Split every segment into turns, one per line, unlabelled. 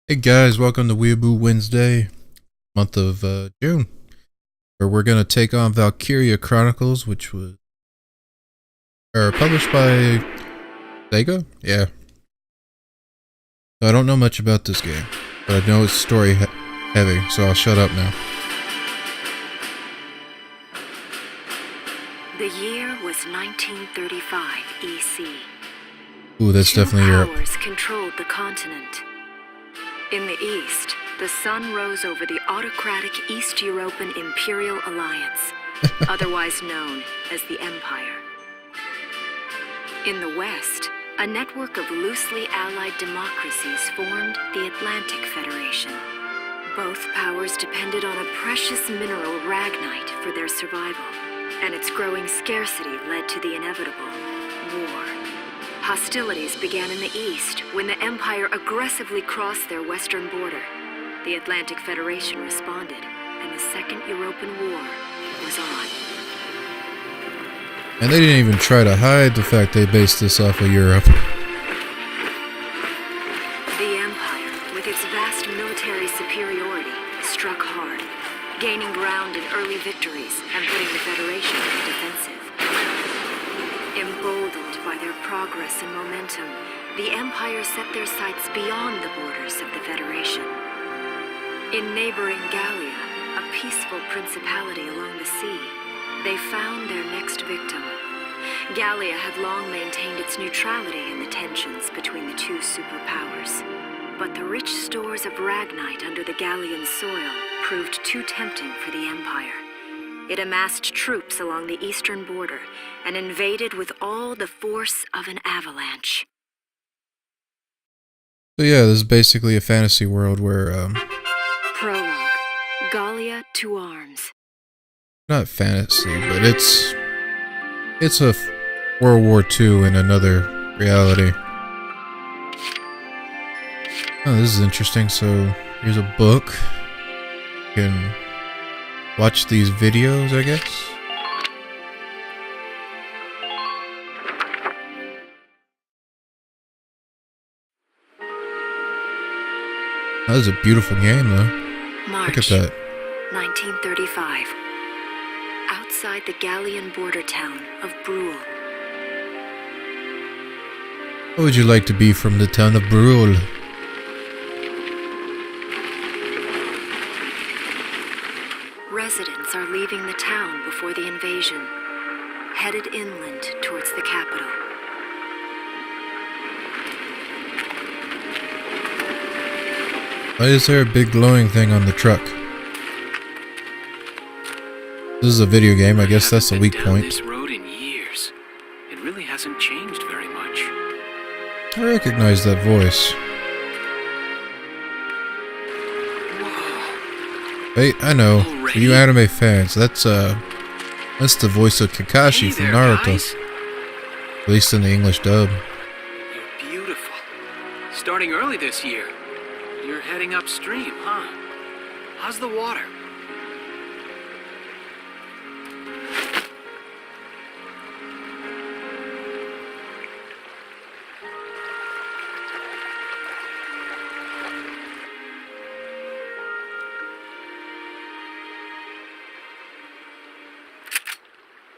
Hey guys, welcome to Weeaboo Wednesday, month of June, where we're gonna take on Valkyria Chronicles, which was published by Sega. Yeah, so I don't know much about this game, but I know it's story heavy, so I'll shut up now.
The year was 1935 EC.
Ooh, that's definitely Europe.
Two powers controlled the continent. In the east, the sun rose over the autocratic East European Imperial Alliance, otherwise known as the Empire. In the west, a network of loosely allied democracies formed the Atlantic Federation. Both powers depended on a precious mineral ragnite for their survival, and its growing scarcity led to the inevitable war. Hostilities began in the east when the Empire aggressively crossed their western border. The Atlantic Federation responded, and the Second European War was on.
And they didn't even try to hide the fact they based this off of Europe.
The Empire, with its vast military superiority, struck hard, gaining ground in early victories and putting the Federation on the defensive. Emboldened by their progress and momentum, the Empire set their sights beyond the borders of the Federation. In neighboring Gallia, a peaceful principality along the sea, they found their next victim. Gallia had long maintained its neutrality in the tensions between the two superpowers. But the rich stores of ragnite under the Gallian soil proved too tempting for the Empire. It amassed troops along the eastern border and invaded with all the force of an avalanche.
So yeah, this is basically a fantasy world where,
Prologue. Gallia to arms.
not fantasy, but it's a World War II in another reality. Oh, this is interesting. So here's a book. You can watch these videos, I guess. That is a beautiful game, though.
March,
Look at that.
1935. Outside the Gallian border town of Brule.
What would you like to be from the town of Brule?
Residents are leaving the town before the invasion, headed inland towards the capital.
Why is there a big glowing thing on the truck? This is a video game, I guess that's a weak point.
This road in years. It really hasn't changed very much.
I recognize that voice.
Whoa.
Hey, I know. For
Already?
you anime fans, that's the voice of Kakashi
Hey
from
there,
Naruto.
guys.
At least in the English dub.
You're beautiful. Starting early this year. You're heading upstream, huh? How's the water?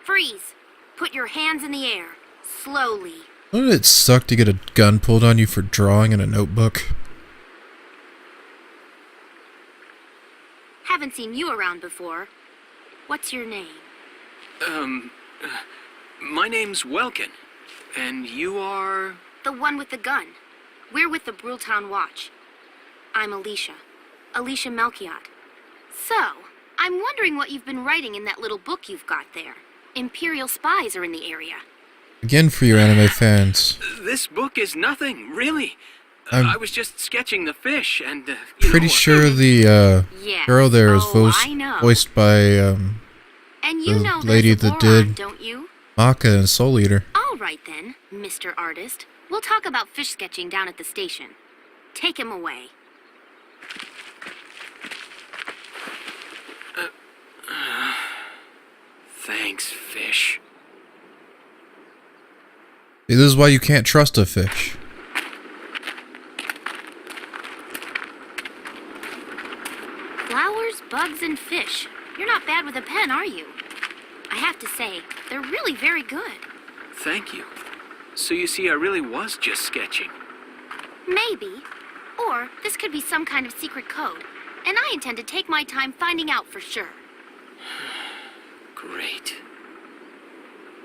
Freeze! Put your hands in the air. Slowly.
Wouldn't it suck to get a gun pulled on you for drawing in a notebook?
Haven't seen you around before. What's your name?
My name's Welkin. And you are...
The one with the gun. We're with the Bruletown Watch. I'm Alicia. Alicia Melchiot. So, I'm wondering what you've been writing in that little book you've got there. Imperial spies are in the area.
Again, for you anime fans.
This book is nothing, really.
I'm
I was just sketching the fish and,
pretty sure the
Yes.
girl there is
I know.
voiced by
And you
the
know
lady
there's a
that
boron,
did-
don't you?
Maka and Soul Eater.
All right then, Mr. Artist. We'll talk about fish sketching down at the station. Take him away.
Thanks, fish.
See, this is why you can't trust a fish.
Flowers, bugs, and fish. You're not bad with a pen, are you? I have to say, they're really very good.
Thank you. So you see, I really was just sketching.
Maybe. Or this could be some kind of secret code. And I intend to take my time finding out for sure.
Great.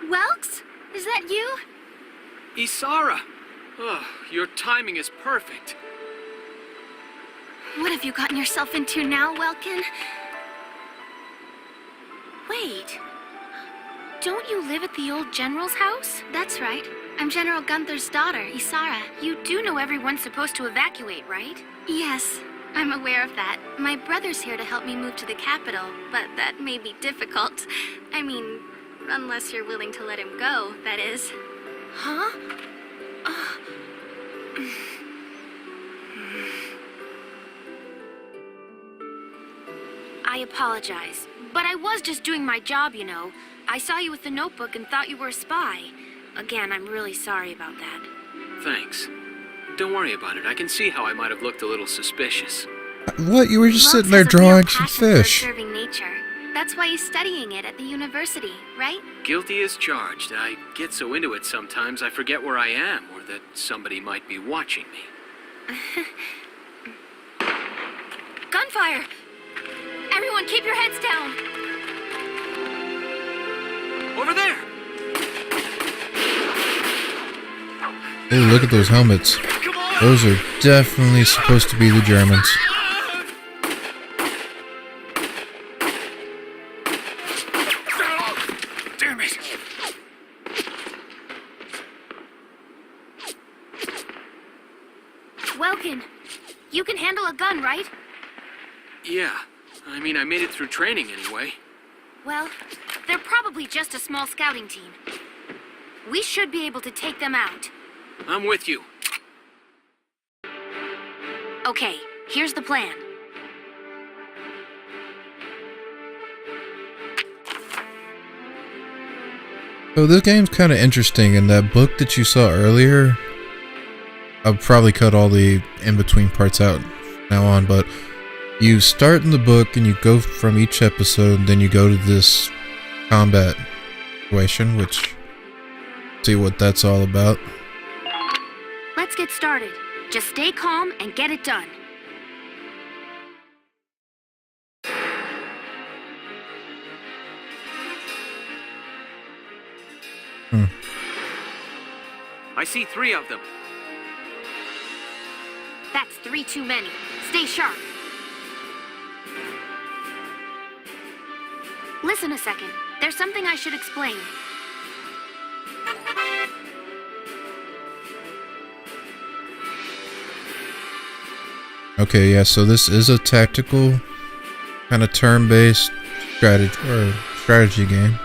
Welks? Is that you?
Isara! Oh, your timing is perfect.
What have you gotten yourself into now, Welkin? Wait. Don't you live at the old general's house? That's right. I'm General Gunther's daughter, Isara. You do know everyone's supposed to evacuate, right? Yes, I'm aware of that. My brother's here to help me move to the capital, but that may be difficult. I mean, unless you're willing to let him go, that is. Huh? I apologize, but I was just doing my job, you know. I saw you with the notebook and thought you were a spy. Again, I'm really sorry about that.
Thanks. Don't worry about it. I can see how I might have looked a little suspicious.
What? You were just
Welks
sitting there
has a real
drawing some
passion for
fish.
observing nature. That's why he's studying it at the university, right?
Guilty as charged. I get so into it sometimes I forget where I am or that somebody might be watching me.
Gunfire! Everyone keep your heads down!
Over there!
Oh, look at those helmets.
Come on!
Those are definitely supposed to be the Germans.
Damn it!
Welkin, you can handle a gun, right?
Yeah. I mean, I made it through training anyway.
Well, they're probably just a small scouting team. We should be able to take them out.
I'm with you.
Okay, here's the plan.
So this game's kind of interesting. In that book that you saw earlier, I'll probably cut all the in-between parts out from now on, but you start in the book and you go from each episode, then you go to this combat situation, which, see what that's all about.
Let's get started. Just stay calm and get it done.
I see 3 of them.
That's 3 too many. Stay sharp. Listen a second. There's something I should explain.
Okay, yeah, so this is a tactical, kind of turn-based strategy game.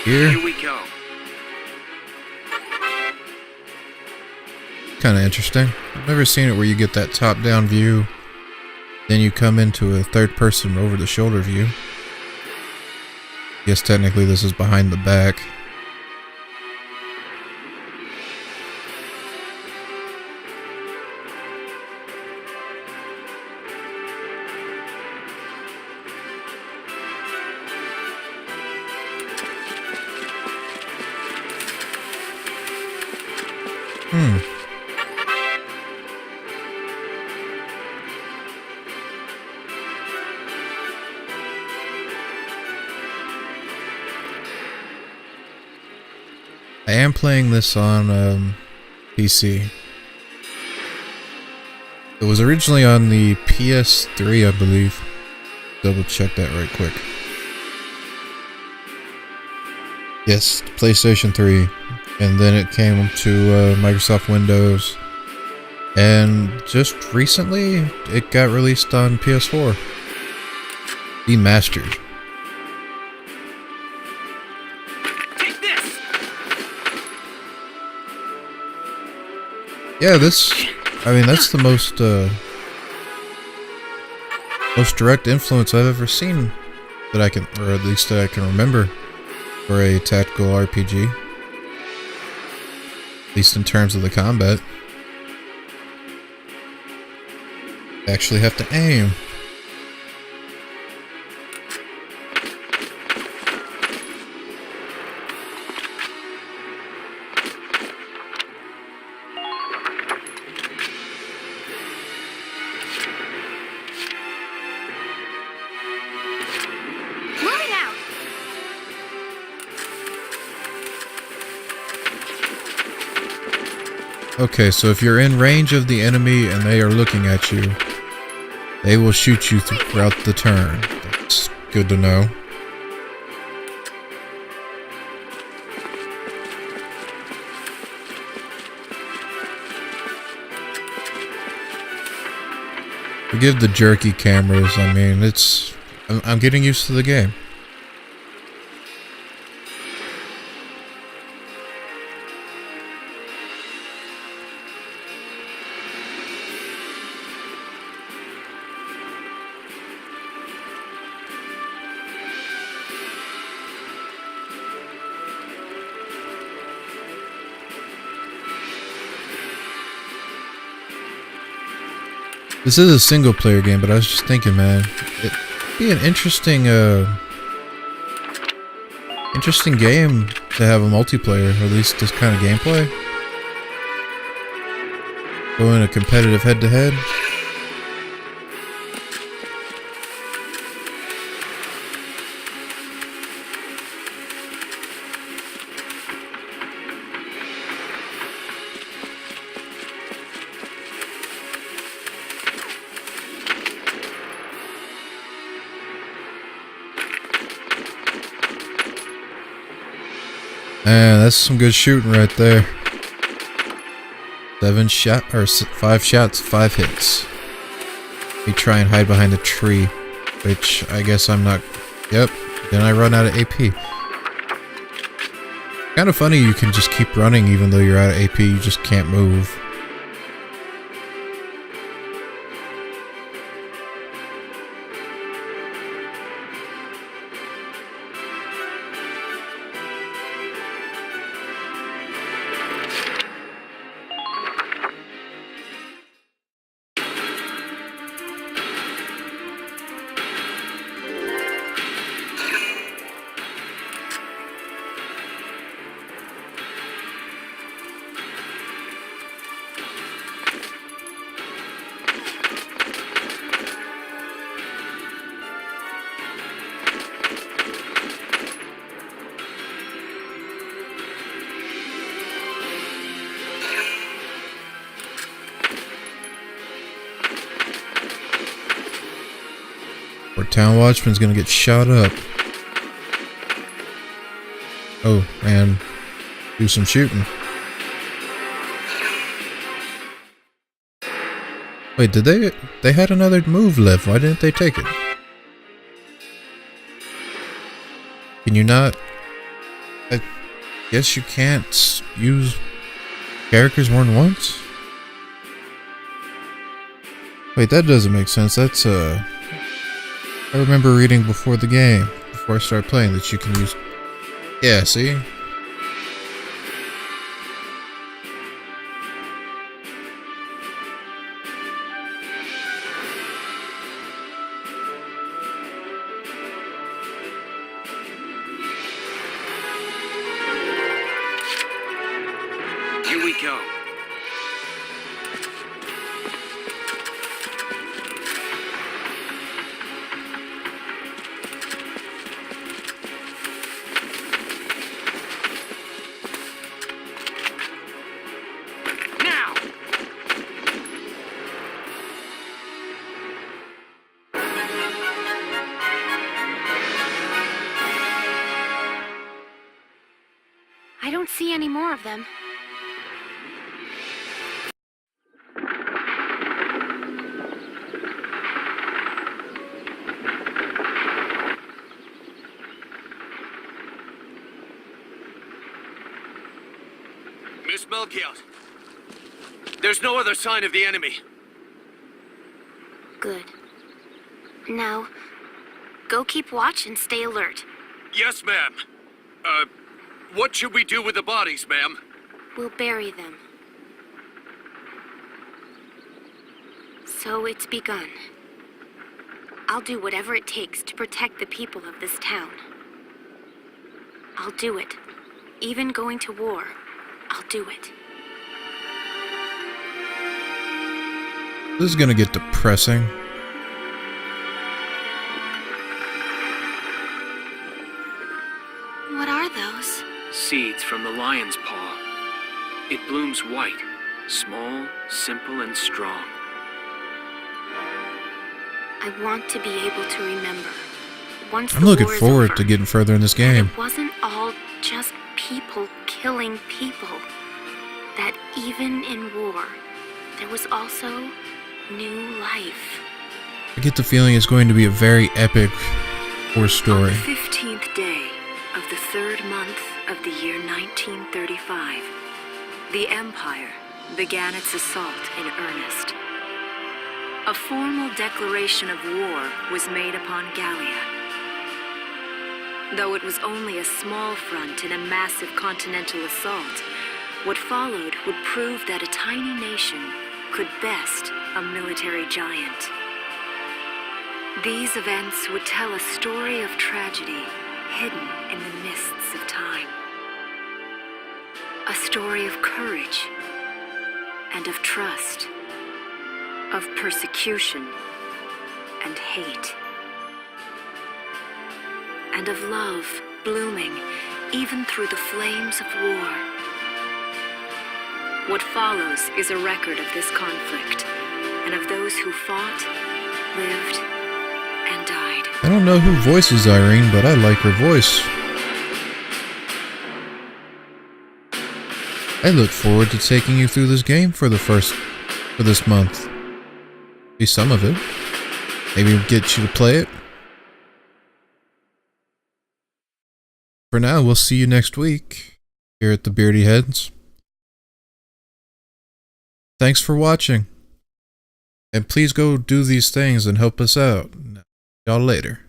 Here we go.
Kind of interesting. I've never seen it where you get that top-down view, then you come into a third-person over-the-shoulder view. Yes, technically this is behind the back. I am playing this on PC. It was originally on the PS3, I believe. Double check that right quick. Yes, PlayStation 3. And then it came to Microsoft Windows. And just recently, it got released on PS4. Remastered. Yeah, I mean, that's the most direct influence I've ever seen that I can, or at least that I can remember, for a tactical RPG. At least in terms of the combat. You actually have to aim.
Moving out.
Okay, so if you're in range of the enemy and they are looking at you, they will shoot you throughout the turn. That's good to know. Forgive the jerky cameras, I mean, I'm getting used to the game. This is a single player game, but I was just thinking, man, it'd be an interesting game to have a multiplayer, or at least this kind of gameplay. Go in a competitive head-to-head. Man, that's some good shooting right there. 5 shots, 5 hits. We try and hide behind the tree, which I guess I'm not. Yep. Then I run out of AP. Kind of funny you can just keep running even though you're out of AP. You just can't move. Or town watchman's gonna get shot up. Oh, and do some shooting. Wait, did they had another move left? Why didn't they take it? Can you not? I guess you can't use characters more than once? Wait, that doesn't make sense. That's I remember reading before the game, before I started playing, that you can use... Yeah, see?
Here we go.
I don't see any more of them.
Miss Melchior, There's no other sign of the enemy.
Good. Now, go keep watch and stay alert.
Yes, ma'am. What should we do with the bodies, ma'am?
We'll bury them. So it's begun. I'll do whatever it takes to protect the people of this town. I'll do it. Even going to war, I'll do it.
This is gonna get depressing.
What are those?
Seeds from the lion's paw. It blooms white, small, simple, and strong.
I want to be able to remember. Once
I'm
the
looking
war is
forward
over,
to getting further in this game.
It wasn't all just people killing people. That even in war, there was also new life.
I get the feeling it's going to be a very epic war
On
story.
the 15th day of the 3rd month of the year 1935, the Empire began its assault in earnest. A formal declaration of war was made upon Gallia. Though it was only a small front in a massive continental assault, what followed would prove that a tiny nation could best a military giant. These events would tell a story of tragedy hidden in the mists of time. A story of courage and of trust, of persecution and hate, and of love blooming even through the flames of war. What follows is a record of this conflict and of those who fought, lived, and died.
I don't know who voices Irene, but I like her voice. I look forward to taking you through this game for this month. At least some of it. Maybe get you to play it. For now, we'll see you next week here at the Beardyheads. Thanks for watching. And please go do these things and help us out. Y'all later.